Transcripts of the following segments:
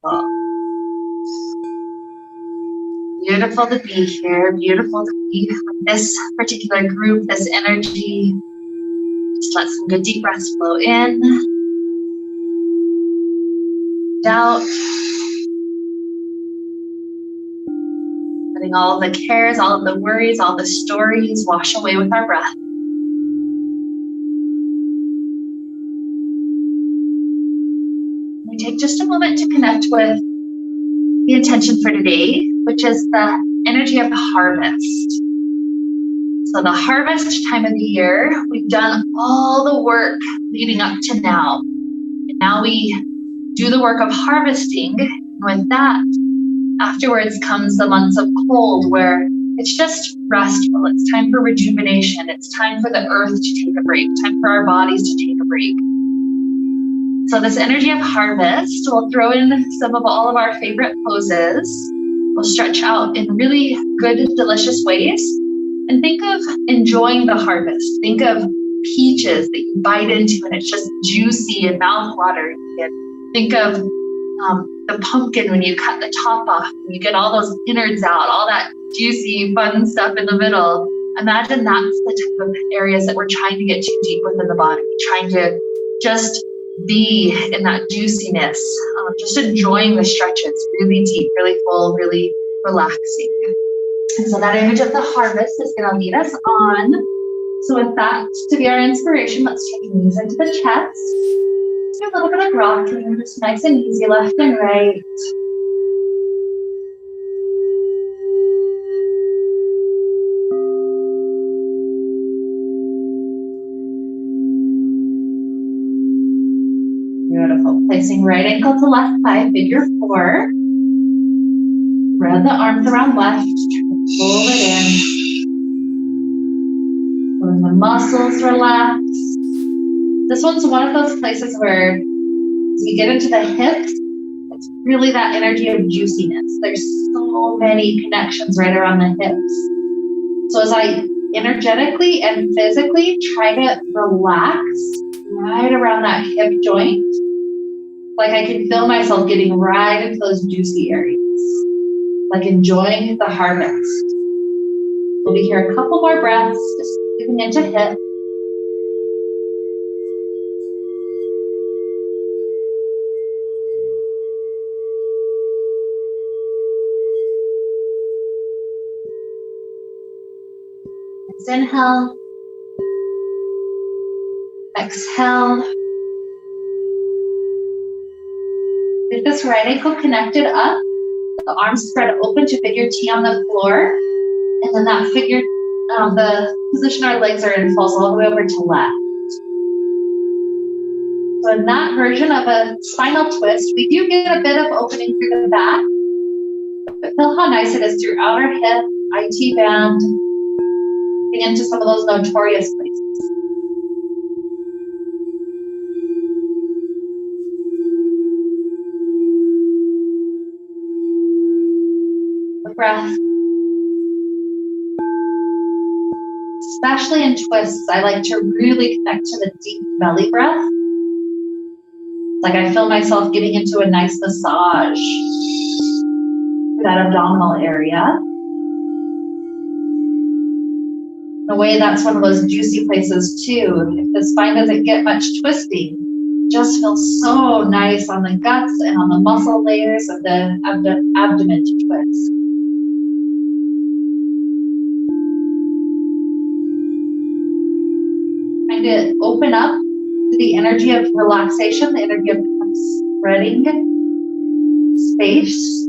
Beautiful. Beautiful to be here. Beautiful to be with this particular group, this energy. Just let some good deep breaths flow in, out. Letting all of the cares, all of the worries, all the stories wash away with our breath. We take just a moment to connect with the intention for today, which is the energy of the harvest. So the harvest time of the year, we've done all the work leading up to now. And now we do the work of harvesting. With that, afterwards comes the months of cold, where it's just restful. It's time for rejuvenation. It's time for the earth to take a break, time for our bodies to take a break. So this energy of harvest, we'll throw in some of all of our favorite poses. We'll stretch out in really good, delicious ways. And think of enjoying the harvest. Think of peaches that you bite into and it's just juicy and mouth-watering. And think of the pumpkin when you cut the top off and you get all those innards out, all that juicy, fun stuff in the middle. Imagine that's the type of areas that we're trying to get too deep within the body, trying to just be in that juiciness, just enjoying the stretches, really deep, really full, really relaxing. And so that image of the harvest is going to lead us on. So with that to be our inspiration, let's take knees into the chest. Do a little bit of rocking, just nice and easy, left and right. Beautiful. Placing right ankle to left thigh, figure 4. Spread the arms around left, pull it in. When the muscles relax. This one's one of those places where as you get into the hips, it's really that energy of juiciness. There's so many connections right around the hips. So as I energetically and physically try to relax right around that hip joint, like I can feel myself getting right into those juicy areas. Like enjoying the harvest. We'll be here a couple more breaths, just moving into hip. Let's inhale. Exhale. With this right ankle connected up, the arms spread open to figure T on the floor. And then that figure, the position our legs are in falls all the way over to left. So in that version of a spinal twist, we do get a bit of opening through the back. But feel how nice it is through outer hip, IT band, getting into some of those notorious places. Breath. Especially in twists, I like to really connect to the deep belly breath. Like I feel myself getting into a nice massage through that abdominal area. In a way, that's one of those juicy places too. If the spine doesn't get much twisting, it just feels so nice on the guts and on the muscle layers of the abdomen to twist. To open up to the energy of relaxation, the energy of spreading space.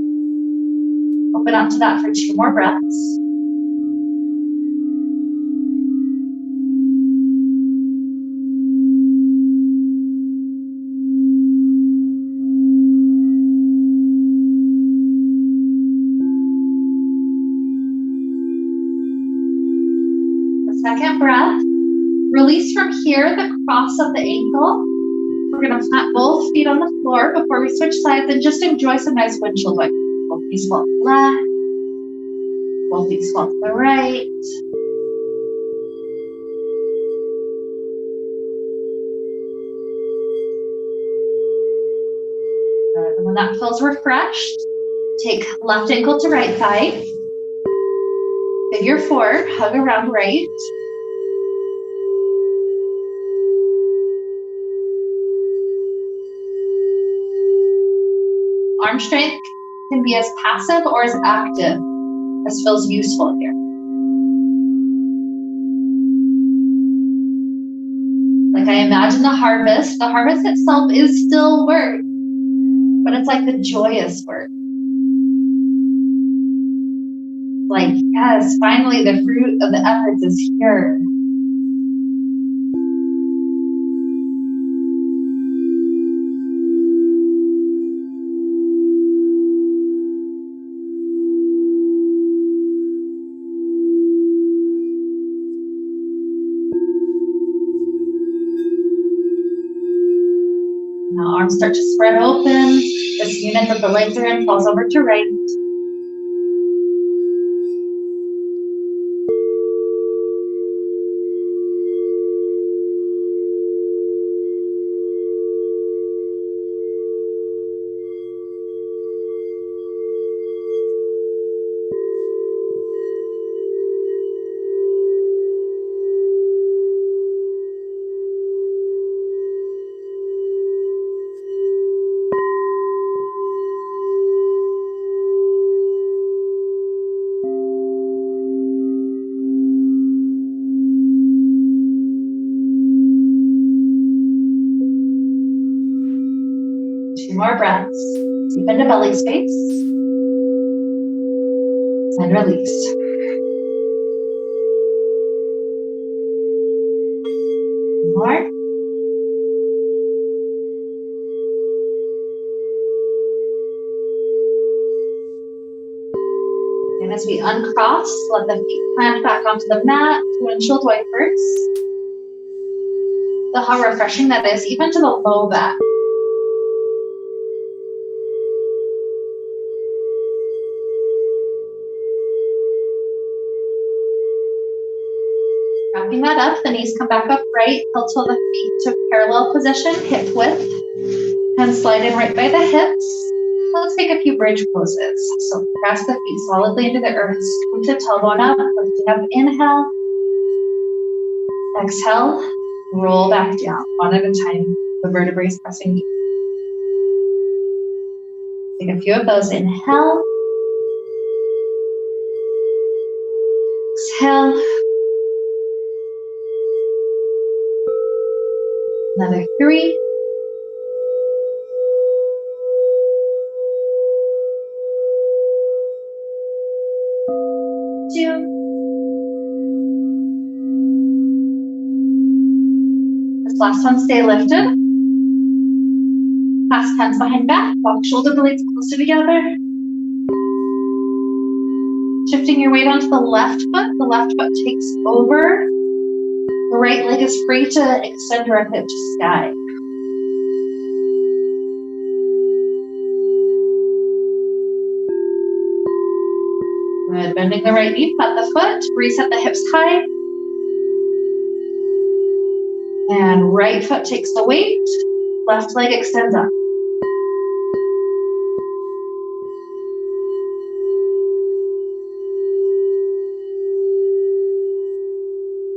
Open up to that for 2 more breaths. The second breath. Release from here the cross of the ankle. We're going to plant both feet on the floor before we switch sides and just enjoy some nice windshield wipe. Both feet swell to the left. Both feet swell to the right. Good. And when that feels refreshed, take left ankle to right thigh. Figure 4, hug around right. Arm strength can be as passive or as active as feels useful here. Like I imagine the harvest itself is still work, but it's like the joyous work. Like, yes, finally the fruit of the efforts is here. Now arms start to spread open. This unit that the legs are in falls over to right. Two more breaths. Deep into belly space. And release. More. And as we uncross, let the feet plant back onto the mat, windshield wipers. Feel how refreshing that is, even to the low back. Wrapping that up, the knees come back upright, heel-toe the feet to parallel position, hip width, and slide in right by the hips. Let's take a few bridge poses. So press the feet solidly into the earth, scoot the tailbone up, lifting up, inhale. Exhale, roll back down, one at a time, the vertebrae pressing deep. Take a few of those, inhale. Exhale. Another 3. 2. This last one, stay lifted. Clasp hands behind back, walk shoulder blades closer together. Shifting your weight onto the left foot takes over. The right leg is free to extend directly up to sky. Good, bending the right knee, plant the foot, reset the hips high. And right foot takes the weight, left leg extends up.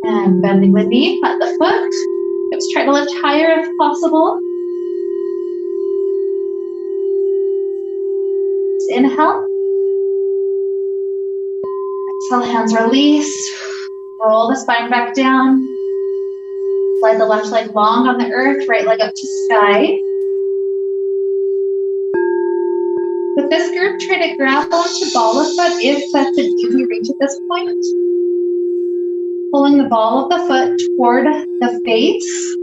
And bending the knee, plant the foot. Hips try to lift higher if possible. Just inhale. Exhale, hands release. Roll the spine back down. Slide the left leg long on the earth, right leg up to sky. With this group, try to grab onto ball of foot if that's an easy reach at this point. Pulling the ball of the foot toward the face.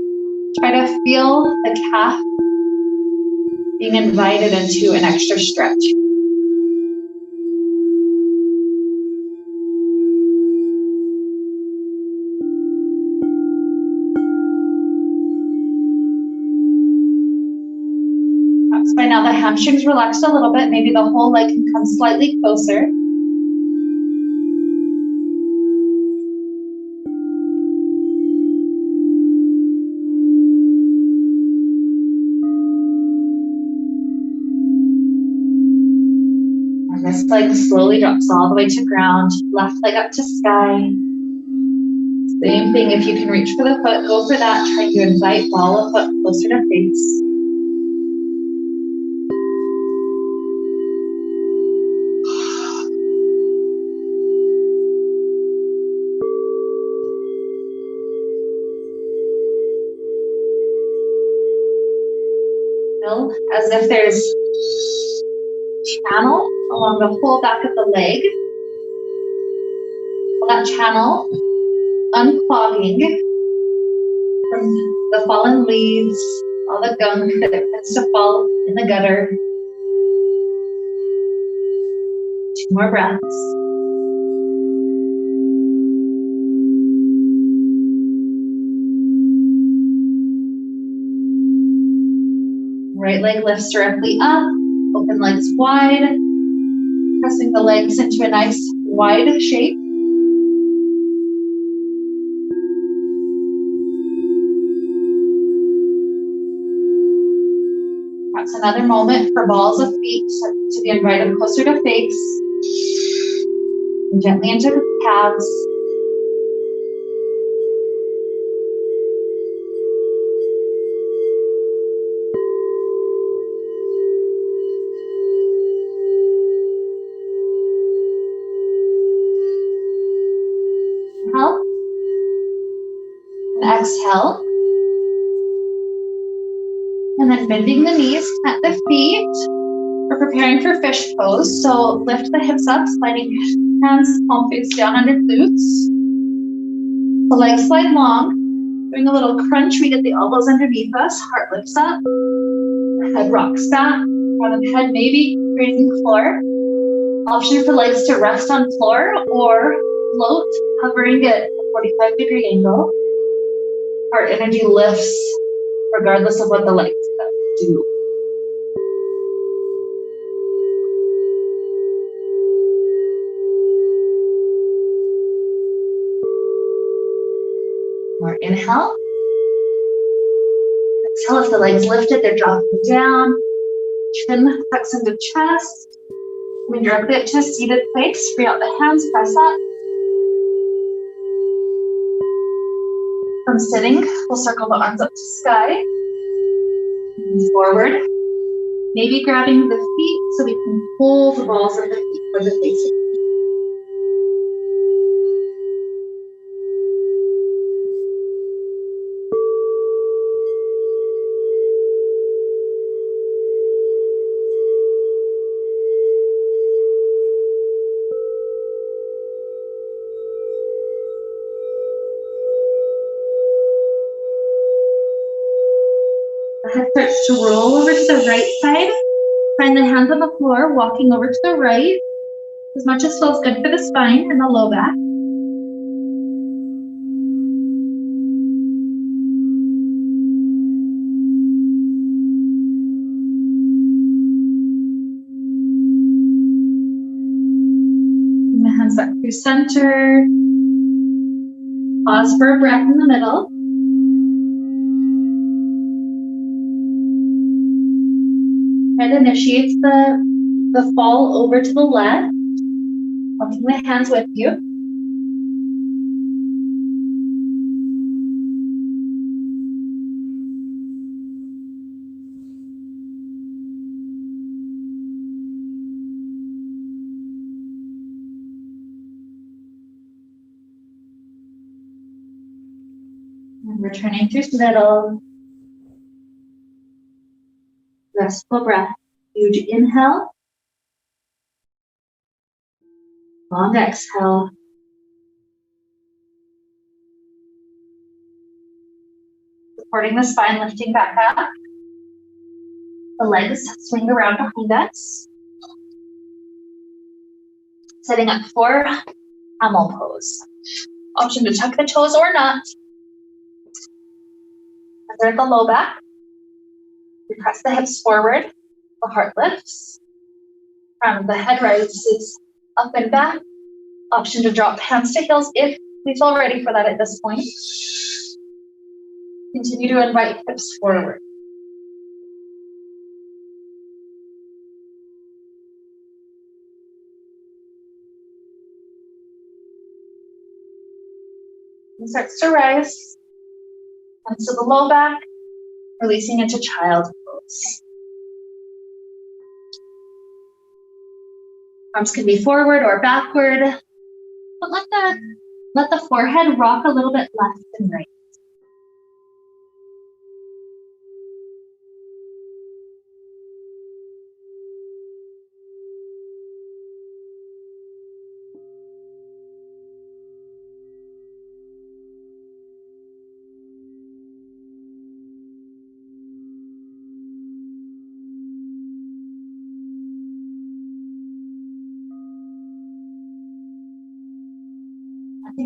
Try to feel the calf being invited into an extra stretch. Perhaps by now the hamstrings relaxed a little bit. Maybe the whole leg can come slightly closer. leg slowly drops all the way to ground, left leg up to sky. Same thing, if you can reach for the foot, go for that. Try to invite ball of foot closer to face. Feel as if there's channel along the whole back of the leg. That channel unclogging from the fallen leaves, all the gunk that tends to fall in the gutter. 2 more breaths. Right leg lifts directly up, open legs wide, pressing the legs into a nice wide shape. Perhaps another moment for balls of feet to be invited closer to face. And gently into calves. Inhale. And exhale. And then bending the knees, plant the feet. We're preparing for fish pose. So lift the hips up, sliding hands, palm face down under glutes. The legs slide long. Doing a little crunch, we get the elbows underneath us, heart lifts up. Head rocks back, front of head maybe grazing floor. Option for legs to rest on floor or float, hovering at a 45-degree angle. Heart energy lifts regardless of what the legs do. More inhale. Exhale, if the legs lifted, they're dropping down. Chin tucks into chest. Coming directly up to a seated place. Free out the hands, press up. From sitting, we'll circle the arms up to sky. Move forward. Maybe grabbing the feet so we can pull the balls of the feet for the face. The head starts to roll over to the right side. Find the hands on the floor, walking over to the right. As much as feels good for the spine and the low back. Bring the hands back through center. Pause for a breath in the middle. Head initiates the fall over to the left. Walking the hands with you. And returning through middle. Restful breath. Huge inhale. Long exhale. Supporting the spine, lifting back up. The legs swing around behind us. Setting up for camel pose. Option to tuck the toes or not. Under the low back. We press the hips forward. The heart lifts. Crown of the head rises up and back. Option to drop hands to heels if we feel ready for that at this point. Continue to invite hips forward. and starts to rise. Comes to the low back, releasing into child pose. Arms can be forward or backward, but let the forehead rock a little bit left and right.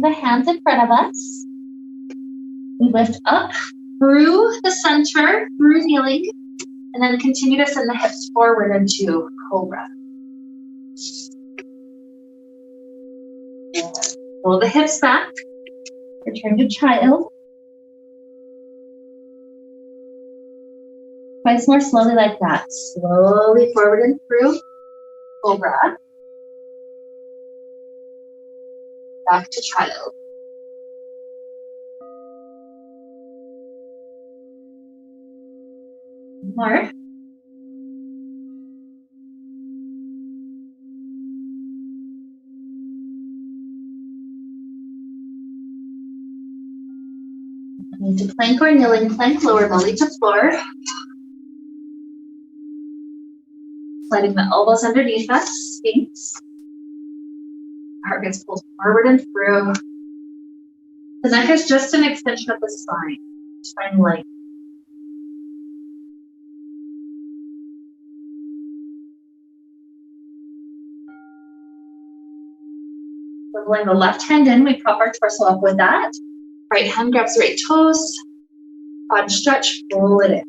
The hands in front of us. We lift up through the center, through kneeling, and then continue to send the hips forward into cobra. Pull the hips back. Return to child. Twice more slowly like that. Slowly forward and through cobra. Back to child. More. Into plank or kneeling plank, lower belly to floor. Sliding the elbows underneath us, Sphinx. Heart gets pulled forward and through. The neck is just an extension of the spine. Spine length. Wiggling the left hand in, we prop our torso up with that. Right hand grabs the right toes. Quad stretch, pull it in.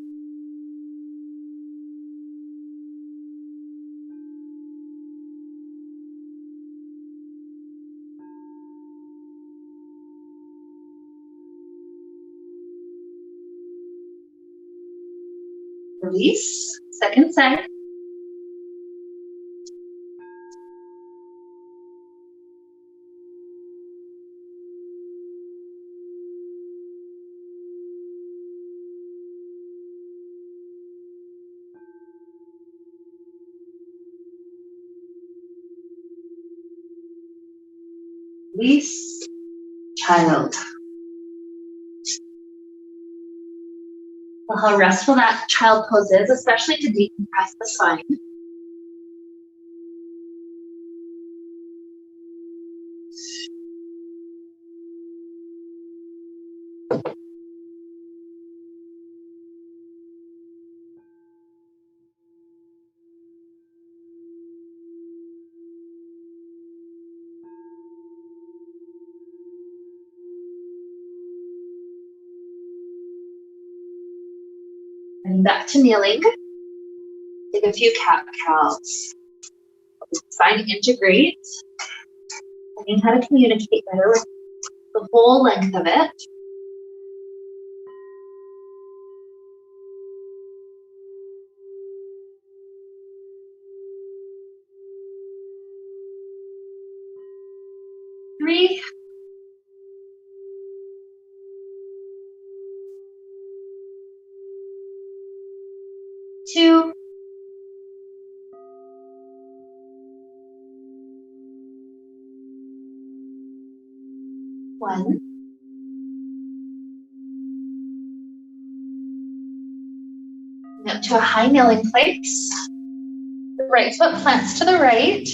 Release, second side. Release, child. Well, how restful that child pose is, especially to decompress the spine. And back to kneeling. Take a few cat-cows. Spine integrate. Learning how to communicate better with the whole length of it. Three. Two. One. Up to a high kneeling place. The right foot plants to the right.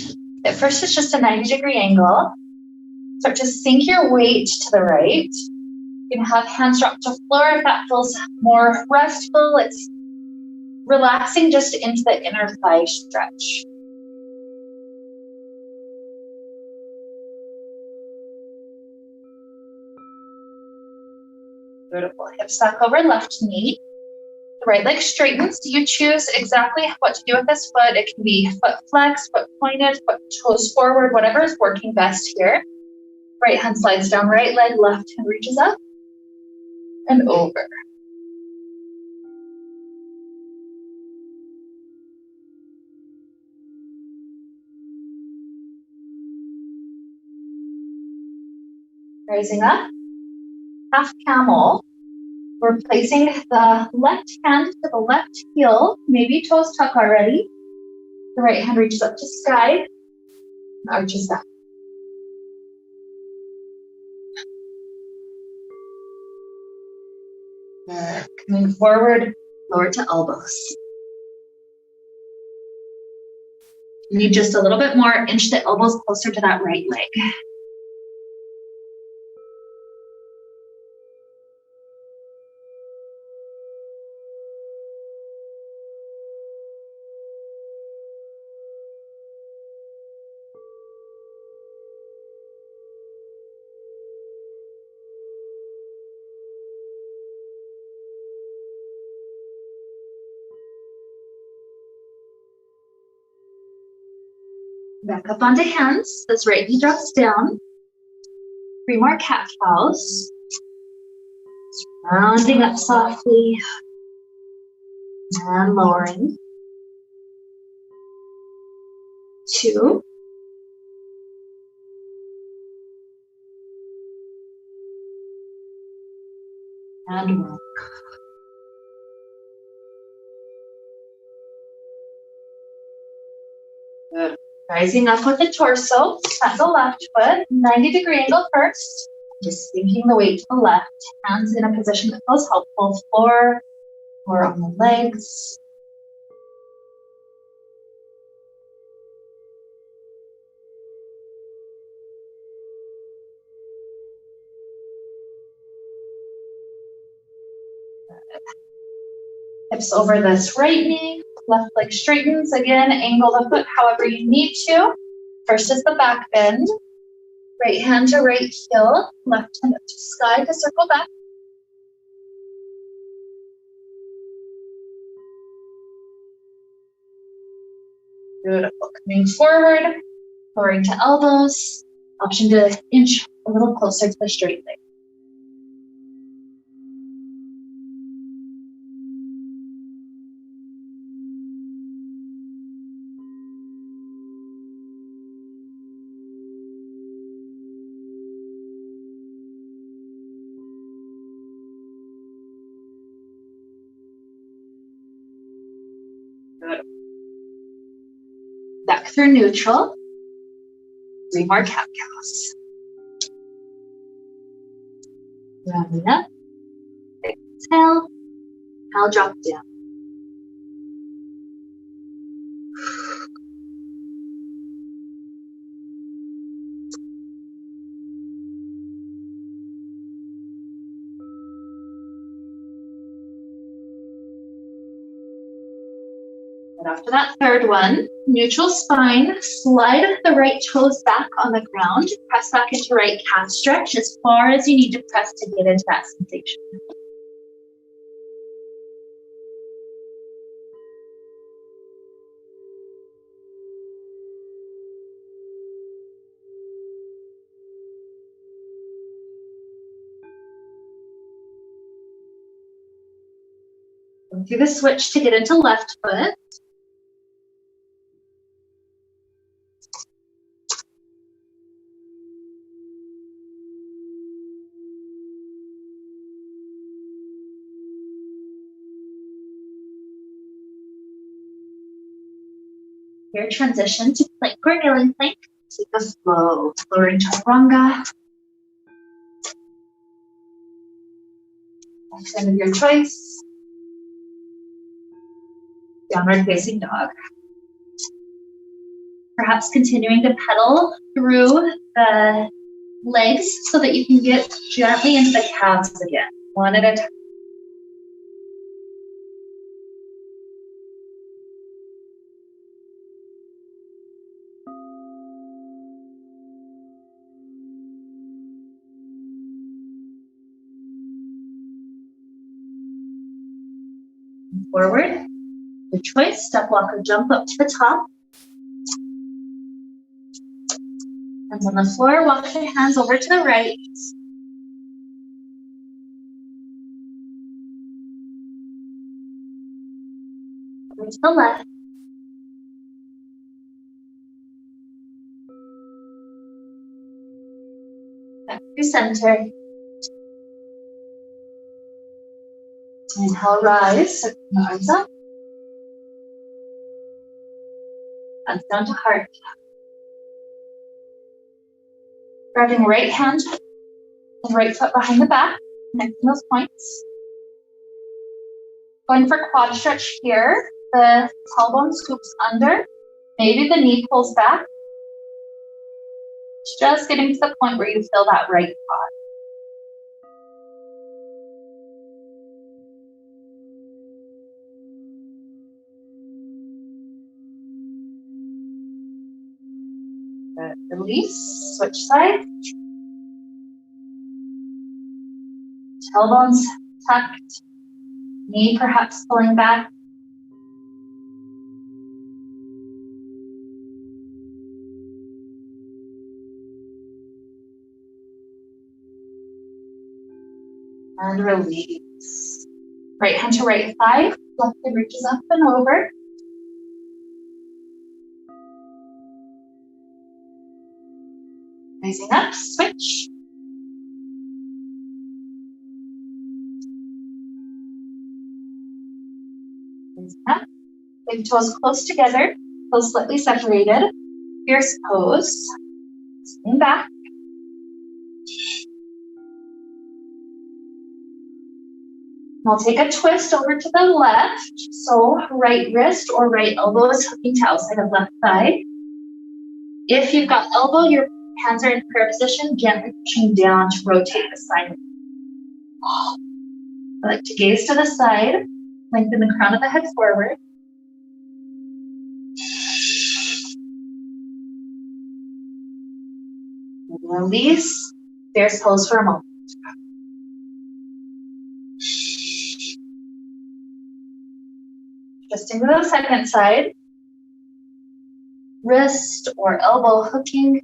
At first it's just a 90-degree angle. Start to sink your weight to the right. You can have hands drop to floor if that feels more restful. It's relaxing just into the inner thigh stretch. Beautiful. Hips back over left knee. The right leg straightens. You choose exactly what to do with this foot. It can be foot flex, foot pointed, foot toes forward, whatever is working best here. Right hand slides down, right leg, left hand reaches up and over. Rising up. half camel. We're placing the left hand to the left heel, maybe toes tuck already. The right hand reaches up to sky and arches back. Good. Coming forward, lower to elbows. You need just a little bit more, inch the elbows closer to that right leg. Back up onto hands. This right knee drops down. 3 more cat cows. Rounding up softly and lowering. 2. And 1. Good. Rising up with the torso, at the left foot, 90-degree angle first. Just sinking the weight to the left, hands in a position that feels helpful, floor or on the legs. Hips over this right knee, left leg straightens. Again, angle the foot however you need to. First is the back bend. Right hand to right heel, left hand up to sky to circle back. Beautiful. Coming forward, lowering to elbows. Option to inch a little closer to the straight leg. Good. Back through neutral. 3 more cat cows. Rounding up. Exhale. I'll drop down. And after that third one, neutral spine, slide the right toes back on the ground, press back into right calf stretch as far as you need to press to get into that sensation. Go through the switch to get into left foot. Here, transition to plank or kneeling plank. Take a flow, lowering chaturanga. Extend of your choice. Downward facing dog. Perhaps continuing to pedal through the legs so that you can get gently into the calves again, one at a time. Forward. Your choice, step walk or jump up to the top. Hands on the floor, walk your hands over to the right. Over to the left. Back to center. Inhale, rise, open the arms up. Hands down to heart. Grabbing right hand and right foot behind the back, connecting those points. Going for quad stretch here. The tailbone scoops under. Maybe the knee pulls back. Just getting to the point where you feel that right quad. Good. Release, switch side. Tailbones tucked. Knee perhaps pulling back. And release. Right hand to right thigh. Left leg reaches up and over. Raising up, switch. Raising up. Big toes close together, toes slightly separated. Fierce pose. Sitting back. I'll take a twist over to the left. So right wrist or right elbow is hooking to outside of left thigh. If you've got elbow, your hands are in prayer position, gently pushing down to rotate the side. I like to gaze to the side, lengthen the crown of the head forward. Release, fierce pose for a moment. Twisting to the second side. Wrist or elbow hooking.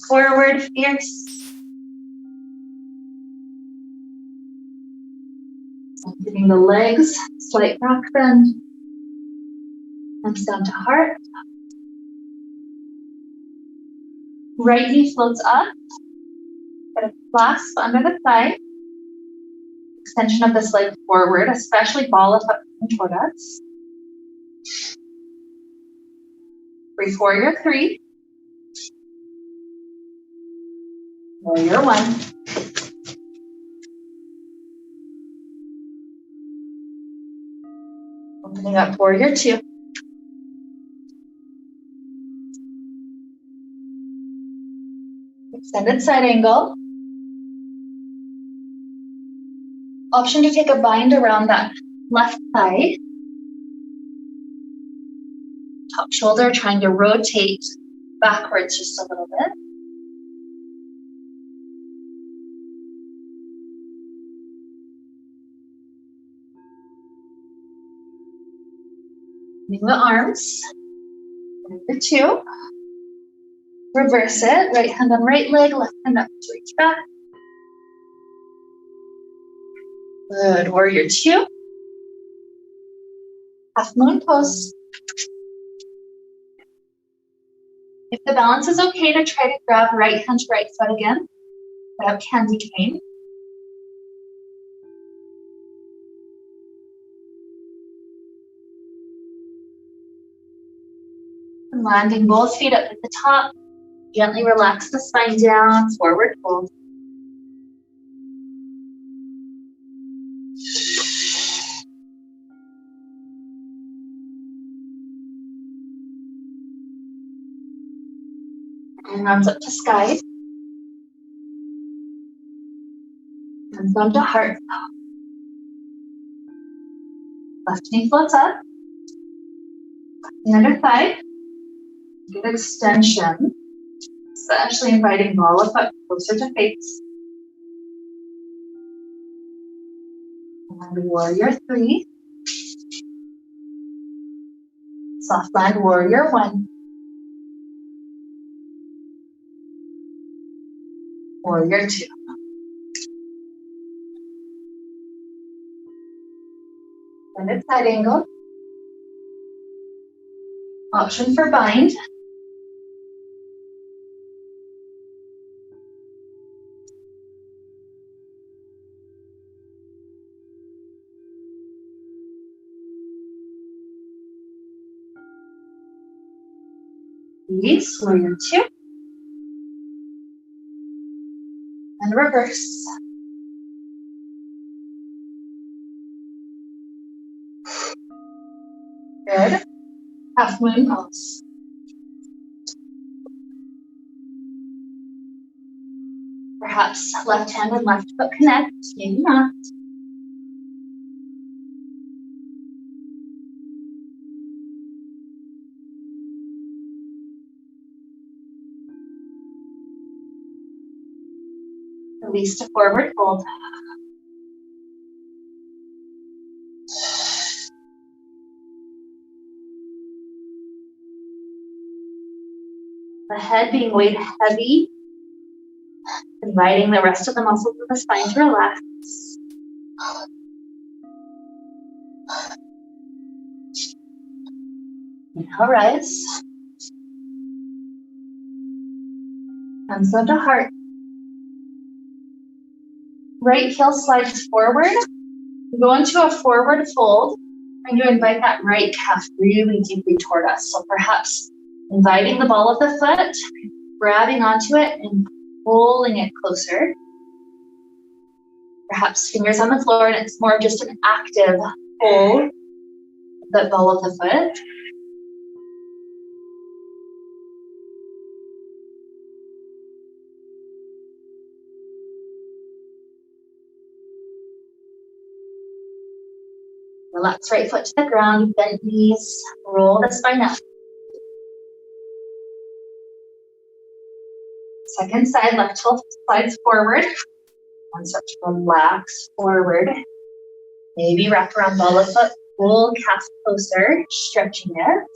Forward, fierce. Lengthening the legs, slight back bend. Hands down to heart. Right knee floats up. Get a clasp under the thigh. Extension of this leg forward, especially ball it up toward us. Breathe warrior 3. Warrior 1. Opening up warrior 2. Extended side angle. Option to take a bind around that left thigh. Top shoulder trying to rotate backwards just a little bit. Moving the arms. Warrior 2. Reverse it. Right hand on right leg, left hand up to reach back. Good. Warrior 2. Half moon pose. If the balance is okay, to try to grab right hand to right foot again. Grab candy cane. And landing both feet up at the top. Gently relax the spine down, forward fold. And arms up to sky. Hands down to heart. Left knee floats up. The under thigh. Good extension. Especially inviting ball of foot closer to face. And warrior 3. Soft land warrior 1. Warrior 2. Extended side angle. Option for bind. Release, warrior two. And reverse. Good. Half moon pulse. Perhaps left hand and left foot connect, maybe not. Release to forward fold. The head being weighed heavy, inviting the rest of the muscles of the spine to relax. Inhale, rise. Hands up to heart. Right heel slides forward. Go into a forward fold, and you invite that right calf really deeply toward us. So perhaps inviting the ball of the foot, grabbing onto it and pulling it closer. Perhaps fingers on the floor, and it's more of just an active pull of the ball of the foot. Relax right foot to the ground, bend knees, roll the spine up. Second side, left heel slides forward. And start to relax forward. Maybe wrap around ball of foot, pull calf closer, stretching it.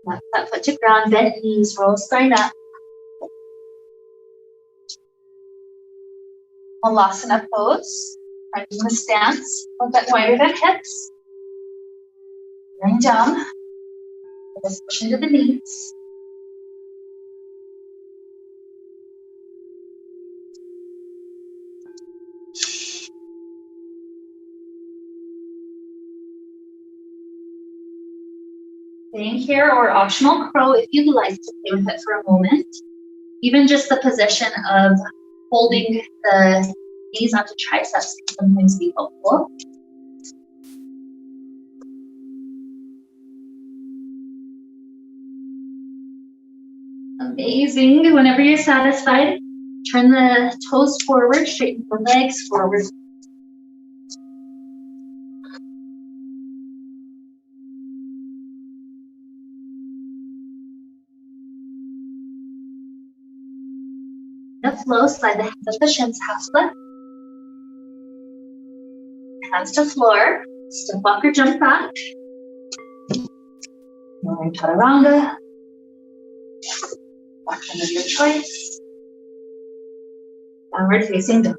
Left that foot to ground, bend knees, roll spine up. Halasana pose, finding the stance, a bit wider than hips. Bring down, push into the knees. Staying here, or optional crow if you'd like to play with it for a moment. Even just the position of holding the knees onto triceps can sometimes be helpful. Amazing. Whenever you're satisfied, turn the toes forward, straighten the legs forward. The flow, slide the hands up the shins, half split. Hands to floor, step walk or jump back. Moving chaturanga. Walk of your choice. Downward facing dog.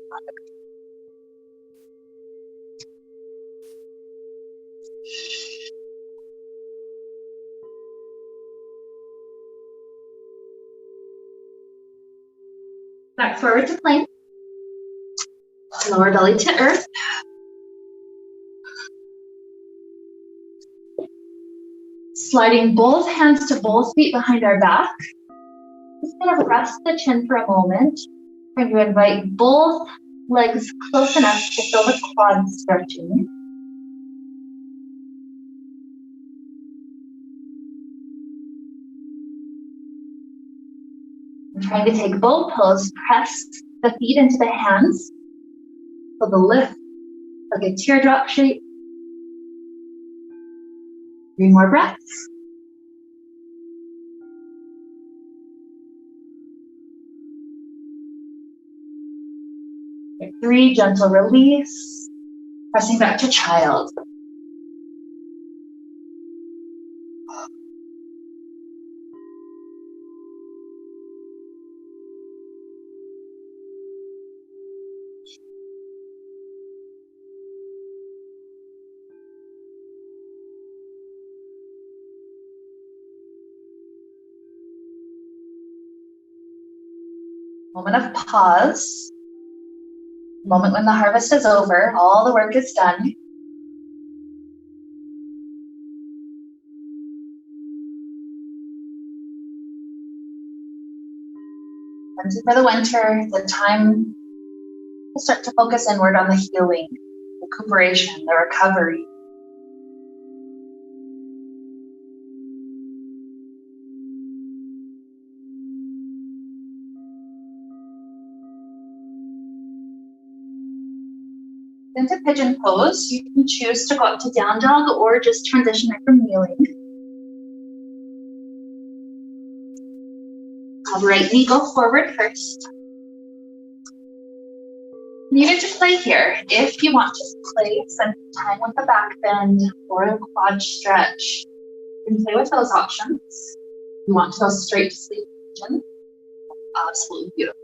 Back forward to plank. Lower belly to earth. Sliding both hands to both feet behind our back. Just gonna rest the chin for a moment. Trying to invite both legs close enough to feel the quads stretching. I'm trying to take both toes, press the feet into the hands. Feel the lift, like a teardrop shape. 3 more breaths. Take 3, gentle release. Pressing back to child. Moment of pause. Moment when the harvest is over, all the work is done. And for the winter, the time to start to focus inward on the healing, recuperation, the recovery. Into pigeon pose, you can choose to go up to down dog or just transition it from kneeling. Have right knee go forward first. You get to play here. If you want to play, spend time with a back bend or a quad stretch, you can play with those options. You want to go straight to sleep pigeon. Absolutely beautiful.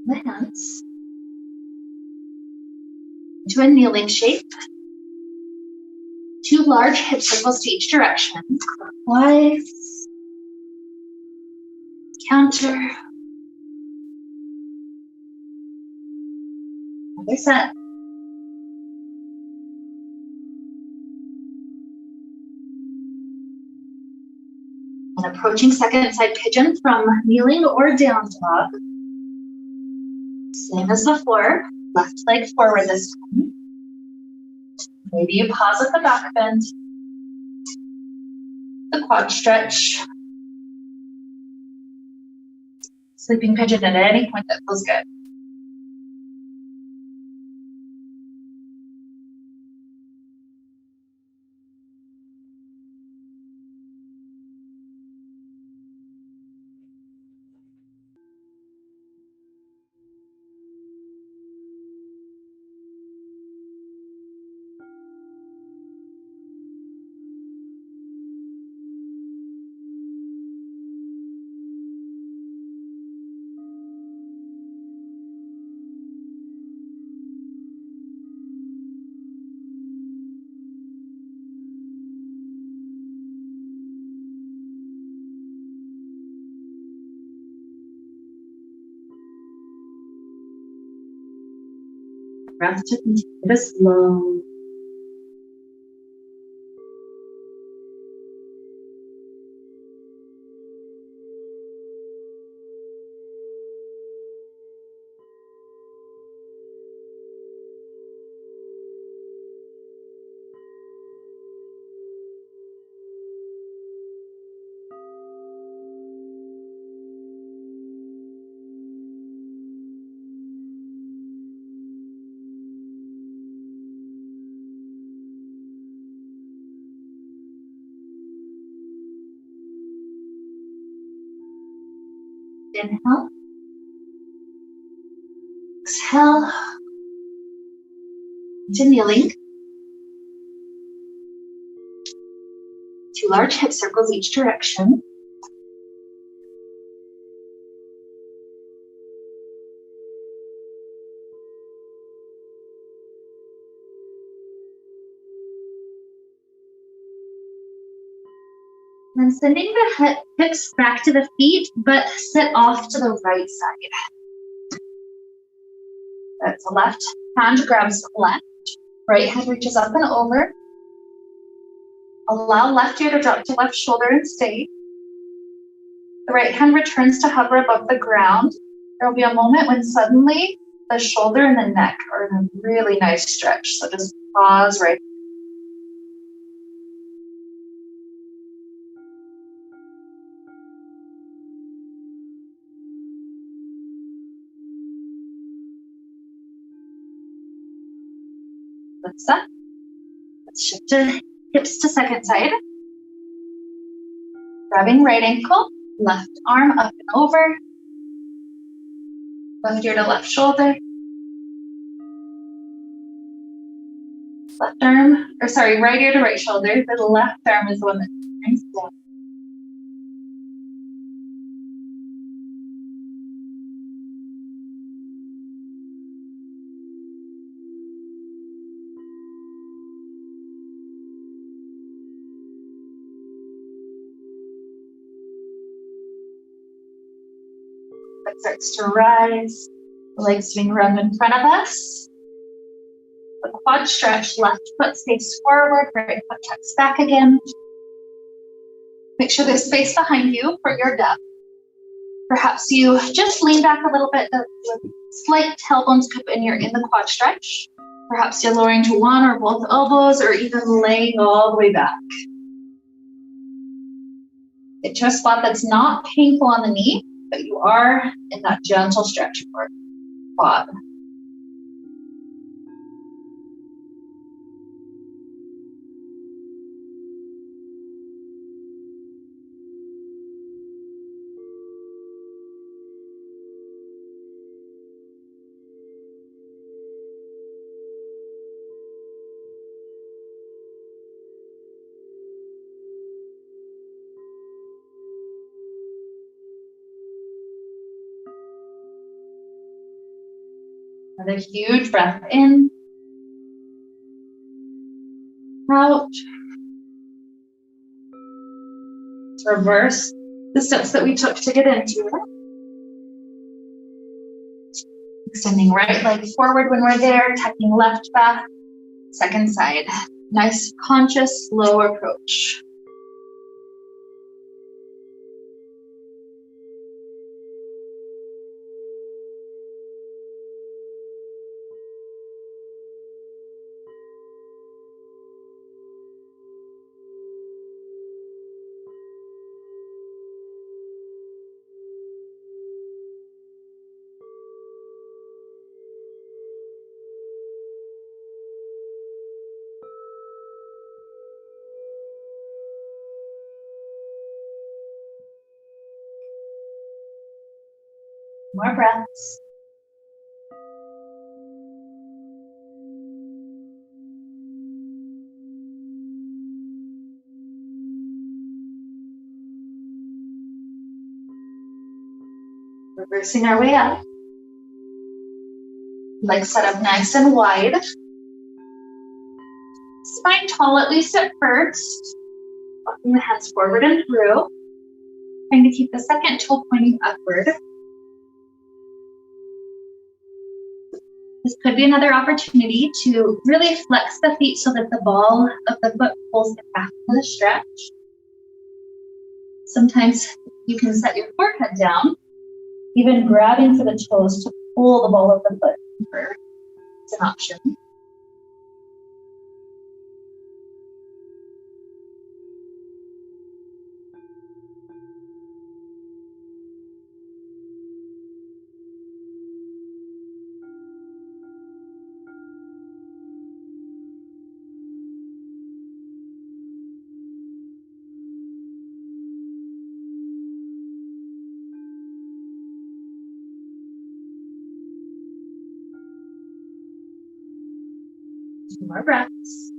The hands into a kneeling shape. 2 large hip circles to each direction. Clockwise. Counter. Another set. And approaching second side pigeon from kneeling or down dog. Same as before, left leg forward this time. Maybe you pause at the back bend, the quad stretch. Sleeping pigeon at any point that feels good. Breath to continue to slow. Inhale. Exhale. To kneeling. 2 large hip circles each direction. And sending the hips back to the feet, but sit off to the right side. That's the left hand grabs left, right hand reaches up and over. Allow left ear to drop to left shoulder and stay. The right hand returns to hover above the ground. There will be a moment when suddenly the shoulder and the neck are in a really nice stretch. So just pause right. That's up. Let's shift to hips to second side. Grabbing right ankle, left arm up and over. Left ear to left shoulder. Left arm, or sorry, right ear to right shoulder. The left arm is the one that turns down. Foot starts to rise. The legs swing around in front of us. The quad stretch, left foot stays forward, right foot tucks back again. Make sure there's space behind you for your depth. Perhaps you just lean back a little bit, the slight tailbone scoop, and you're in the quad stretch. Perhaps you're lowering to one or both elbows, or even laying all the way back. Get to a spot that's not painful on the knee, but you are in that gentle stretch for quad. Another huge breath in, out. Let's reverse the steps that we took to get into it. Extending right leg forward when we're there, tucking left back, second side. Nice, conscious, slow approach. More breaths. Reversing our way up. Legs set up nice and wide. Spine tall, at least at first. Walking the hands forward and through. Trying to keep the second toe pointing upward. This could be another opportunity to really flex the feet so that the ball of the foot pulls it back to the stretch. Sometimes you can set your forehead down, even grabbing for the toes to pull the ball of the foot deeper. It's an option. Two more breaths.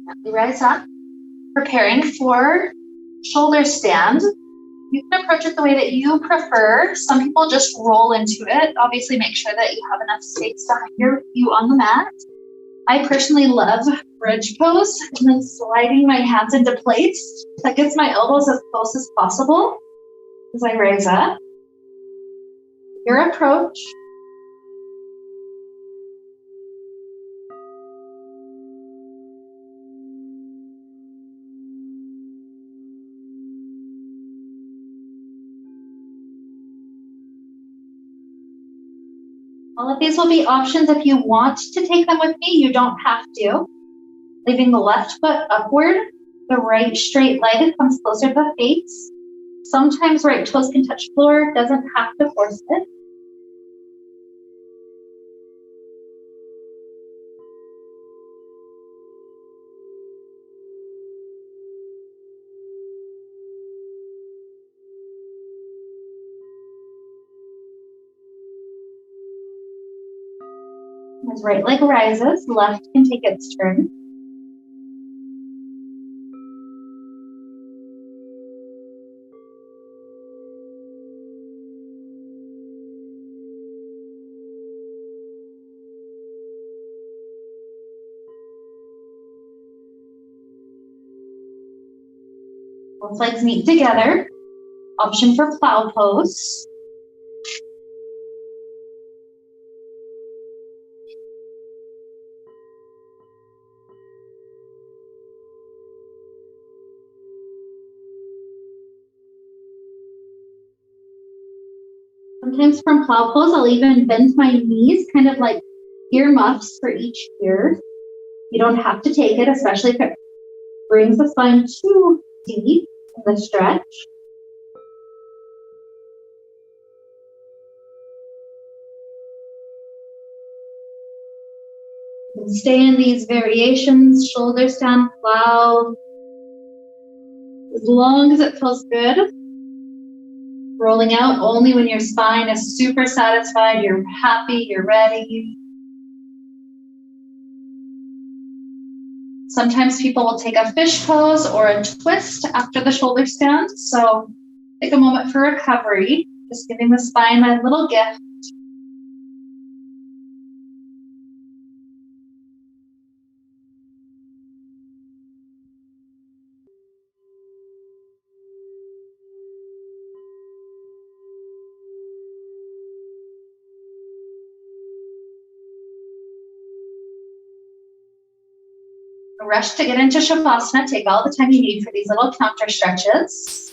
Gently rise up, preparing for shoulder stand. You can approach it the way that you prefer. Some people just roll into it. Obviously, make sure that you have enough space behind you on the mat. I personally love bridge pose and then sliding my hands into place. That gets my elbows as close as possible as I rise up. Your approach, All of these will be options if you want to take them with me. You don't have to. Leaving the left foot upward, the right straight leg comes closer to the face. Sometimes right toes can touch floor, doesn't have to force it. As right leg rises, left can take its turn. Both legs meet together. Option for plow pose. Sometimes from plow pose, I'll even bend my knees, kind of like ear muffs for each ear. You don't have to take it, especially if it brings the spine too deep in the stretch. You can stay in these variations, shoulders down, plow, as long as it feels good. Rolling out only when your spine is super satisfied, you're happy, you're ready. Sometimes people will take a fish pose or a twist after the shoulder stand. So take a moment for recovery, just giving the spine a little gift. A rush to get into Shavasana. Take all the time you need for these little counter stretches.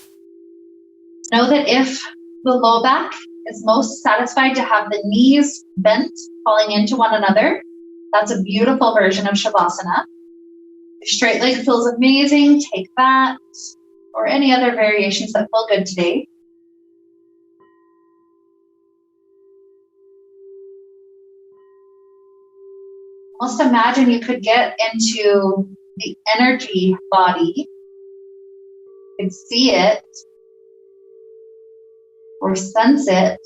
Know that if the low back is most satisfied to have the knees bent, falling into one another, that's a beautiful version of Shavasana. If straight leg feels amazing, take that, or any other variations that feel good today. Almost imagine you could get into the energy body. You could see it or sense it.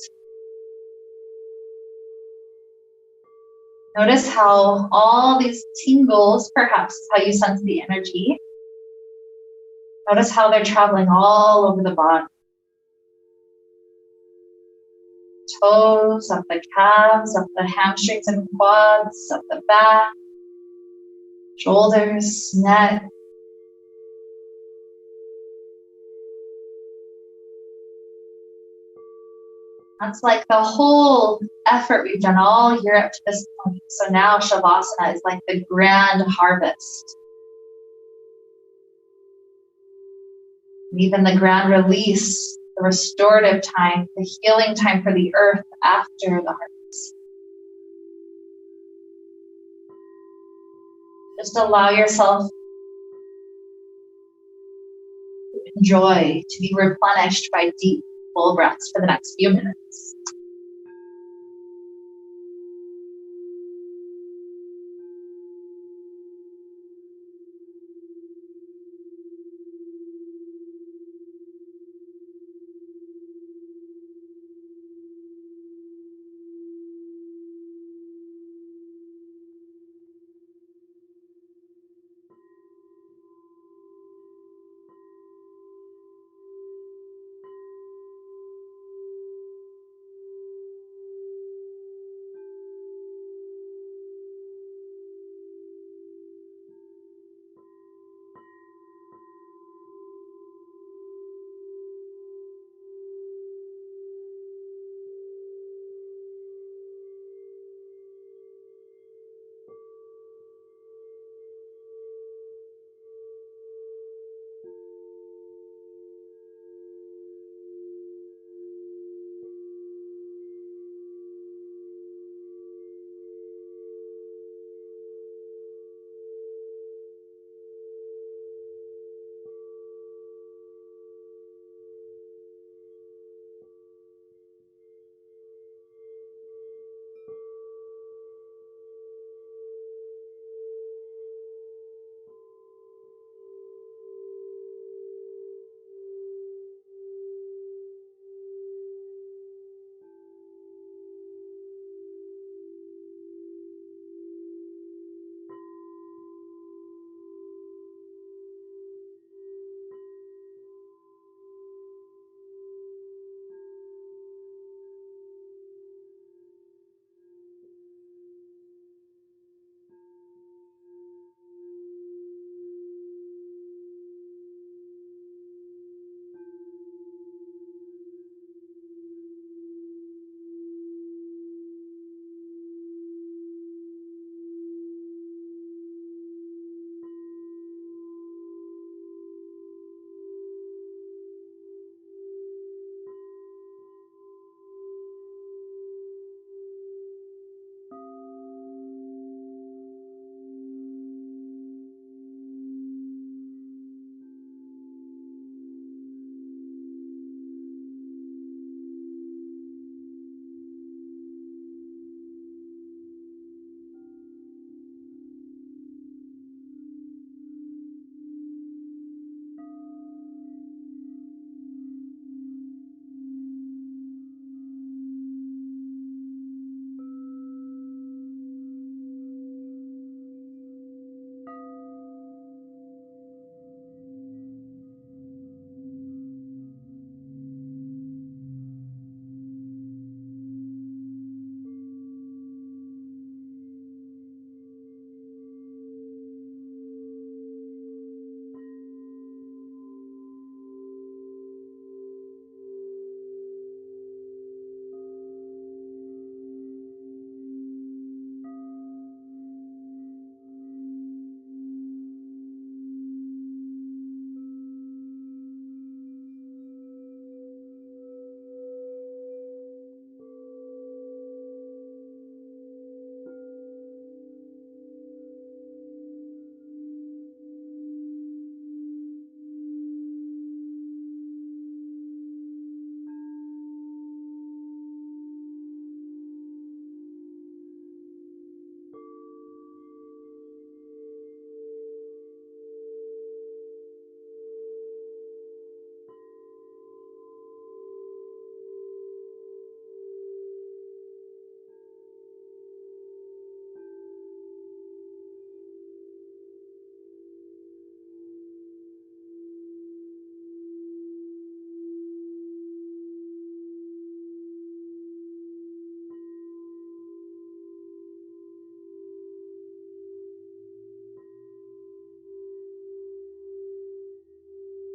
Notice how all these tingles, perhaps is how you sense the energy. Notice how they're traveling all over the body. Toes, up the calves, up the hamstrings and quads, up the back, shoulders, neck. That's like the whole effort we've done all year up to this point. So now Shavasana is like the grand harvest. And even the grand release, the restorative time, the healing time for the earth after the harvest. Just allow yourself to enjoy, to be replenished by deep, full breaths for the next few minutes.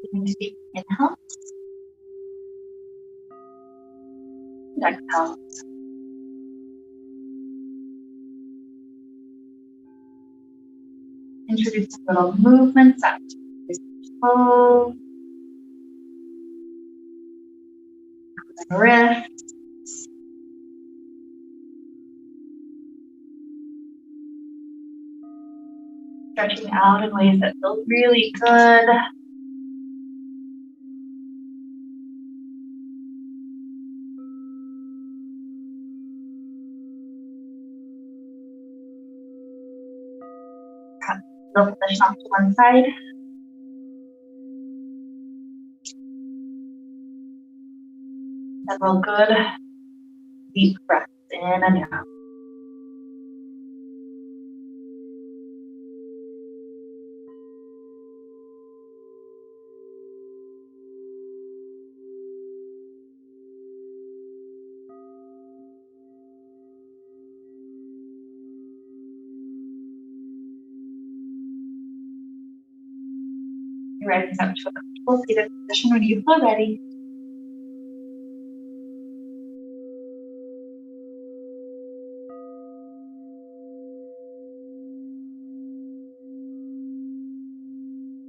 Taking deep inhale and exhale. Introduce little movements up to the toe, and wrists. Stretching out in ways that feel really good. Little position off to one side. Several good deep breaths in and out. Rising up to a comfortable seated position when you feel ready.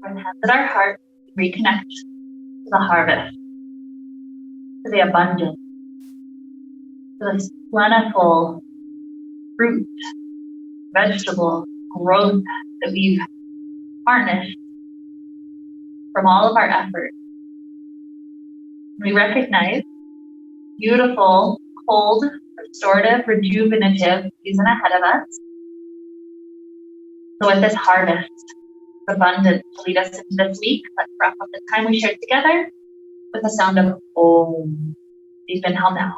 Bring hands at our heart, reconnect to the harvest, to the abundance, to this plentiful fruit, vegetable growth that we've harnessed from all of our effort. We recognize beautiful, cold, restorative, rejuvenative season ahead of us. So with this harvest, abundance to lead us into this week, let's wrap up the time we shared together with the sound of Om. Deep inhale now.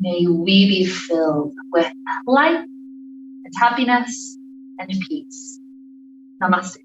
May we be filled with light and happiness and peace. Namaste.